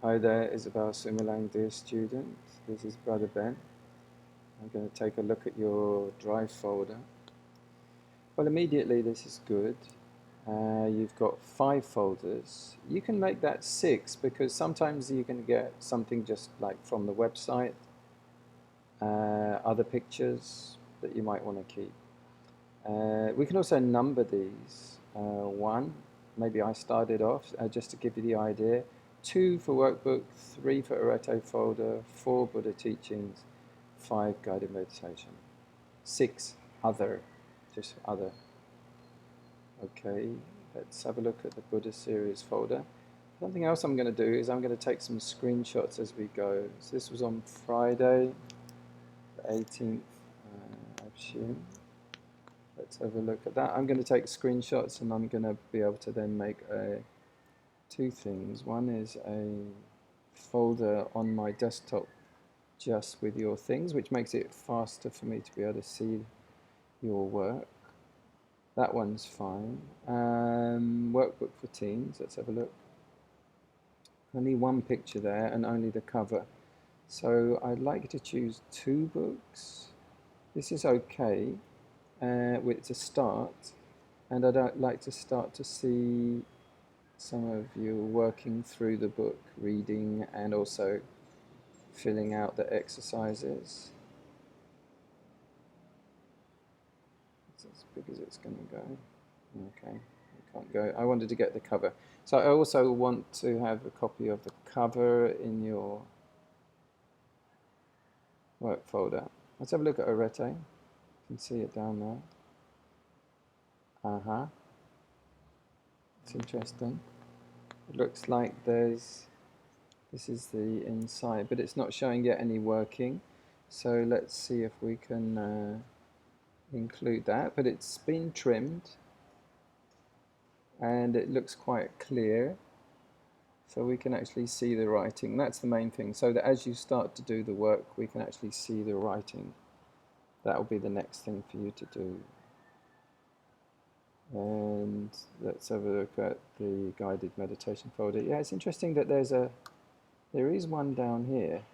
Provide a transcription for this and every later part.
Hi there, Isabel Sumilang, dear student. This is Brother Ben. I'm going to take a look at your drive folder. Well, immediately this is good. You've got 5 folders. You can make that 6 because sometimes you can get something just like from the website, other pictures that you might want to keep. We can also number these. 1, maybe I started off just to give you the idea. 2 for workbook, 3 for Arete folder, 4 Buddha teachings, 5 guided meditation, 6 other, just other. Okay, let's have a look at the Buddha series folder. Something else I'm going to do is I'm going to take some screenshots as we go. So this was on Friday, the 18th, I assume. Let's have a look at that. I'm going to take screenshots and I'm going to be able to then make 2 things. One is a folder on my desktop just with your things, which makes it faster for me to be able to see your work. That one's fine. Workbook for teens, let's have a look. Only one picture there and only the cover. So I'd like you to choose 2 books. This is okay. It's a start, and I'd like to start to see some of you working through the book, reading and also filling out the exercises. It's as big as it's going to go. Okay, I can't go. I wanted to get the cover. So I also want to have a copy of the cover in your work folder. Let's have a look at Arete. You can see it down there. It's interesting. It looks like this is the inside, but it's not showing yet any working. So let's see if we can include that. But it's been trimmed and it looks quite clear. So we can actually see the writing. That's the main thing. So that as you start to do the work, we can actually see the writing. That will be the next thing for you to do. And let's have a look at the guided meditation folder. Yeah, it's interesting that there is one down here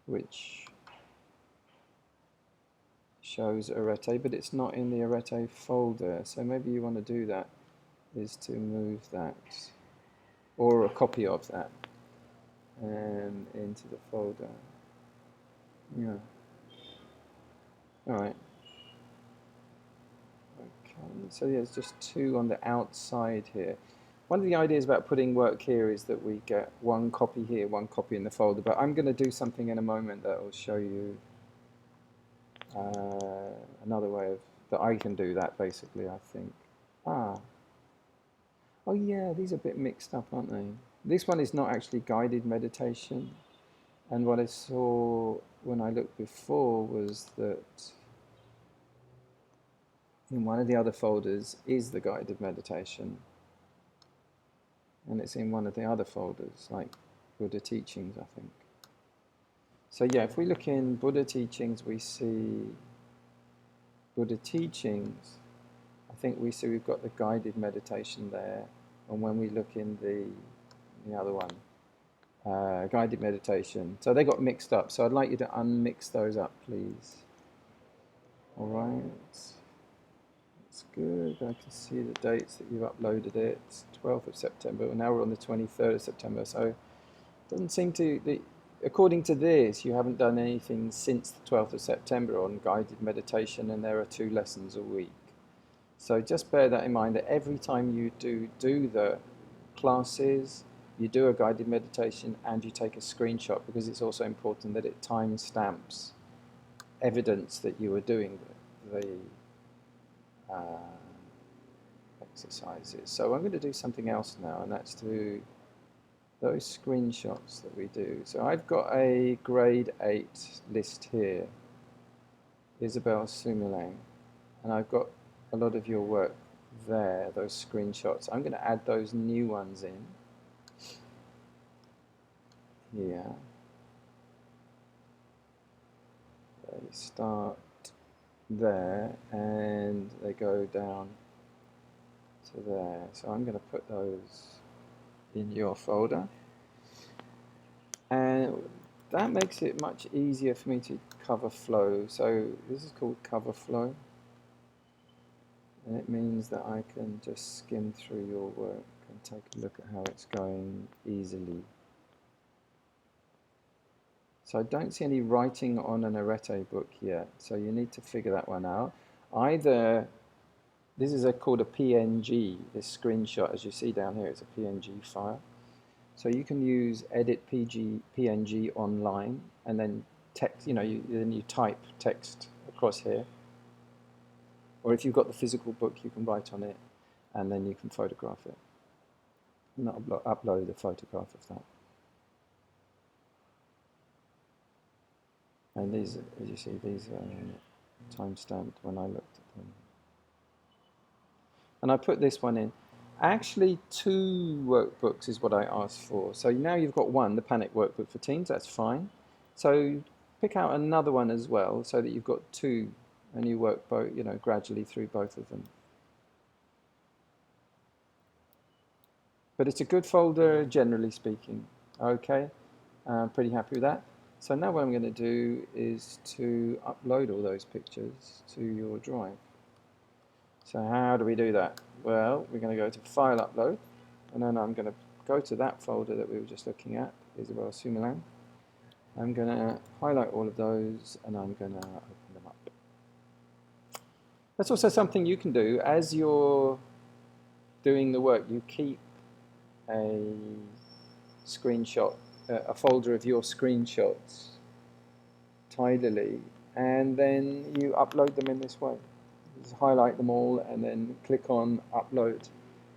which shows Arete, but it's not in the Arete folder. So maybe you want to do that, is to move that, or a copy of that, into the folder. Yeah. Alright. Okay, so yeah, it's just 2 on the outside here. One of the ideas about putting work here is that we get 1 copy here, 1 copy in the folder, but I'm going to do something in a moment that will show you another way that I can do that, basically, I think. Oh yeah, these are a bit mixed up, aren't they? This one is not actually guided meditation, and what I saw when I looked before was that in one of the other folders is the guided meditation, and it's in one of the other folders, like Buddha teachings, I think. So yeah, if we look in Buddha teachings, we see Buddha teachings. I think we see we've got the guided meditation there, and when we look in the other one, guided meditation, so they got mixed up. So I'd like you to unmix those up, please. All right. That's good. I can see the dates that you've uploaded it. It's 12th of September. Well, now we're on the 23rd of September. So it doesn't seem to, according to this, you haven't done anything since the 12th of September on guided meditation, and there are 2 lessons a week. So just bear that in mind, that every time you do the classes, you do a guided meditation and you take a screenshot, because it's also important that it time stamps evidence that you are doing the exercises. So I'm going to do something else now, and that's to those screenshots that we do. So I've got a grade 8 list here, Isabel Sumilang, and I've got a lot of your work there, those screenshots. I'm going to add those new ones in here. They start there and they go down to there. So I'm going to put those in your folder. And that makes it much easier for me to cover flow. So this is called cover flow. And it means that I can just skim through your work and take a look at how it's going easily. So I don't see any writing on an Arete book yet, so you need to figure that one out. Either, this is called a PNG, this screenshot, as you see down here, it's a PNG file. So you can use edit PNG online, and then text, then you type text across here. Or if you've got the physical book, you can write on it, and then you can photograph it. And upload a photograph of that. And these, as you see, these are time-stamped when I looked at them. And I put this one in. Actually, 2 workbooks is what I asked for. So now you've got one, the Panic Workbook for Teens, that's fine. So pick out another one as well, so that you've got 2, and you work both, gradually through both of them. But it's a good folder, generally speaking. Okay, I'm pretty happy with that. So now what I'm going to do is to upload all those pictures to your drive. So how do we do that? Well, we're going to go to File Upload, and then I'm going to go to that folder that we were just looking at, Isabel Sumilang. I'm going to highlight all of those, and I'm going to open them up. That's also something you can do as you're doing the work. You keep a screenshot, a folder of your screenshots tidily, and then you upload them in this way. Just highlight them all and then click on upload,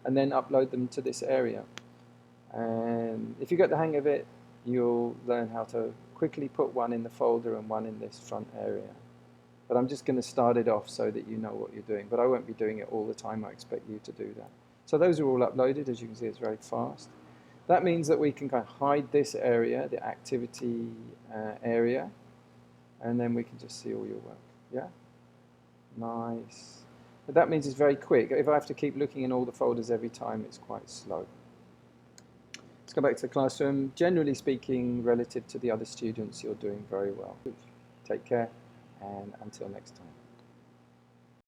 and then upload them to this area. And if you get the hang of it, you'll learn how to quickly put one in the folder and one in this front area. But I'm just going to start it off so that you know what you're doing, but I won't be doing it all the time. I expect you to do that. So those are all uploaded. As you can see, it's very fast. That means that we can kind of hide this area, the activity area, and then we can just see all your work. Yeah? Nice. But that means it's very quick. If I have to keep looking in all the folders every time, it's quite slow. Let's go back to the classroom. Generally speaking, relative to the other students, you're doing very well. Take care, and until next time.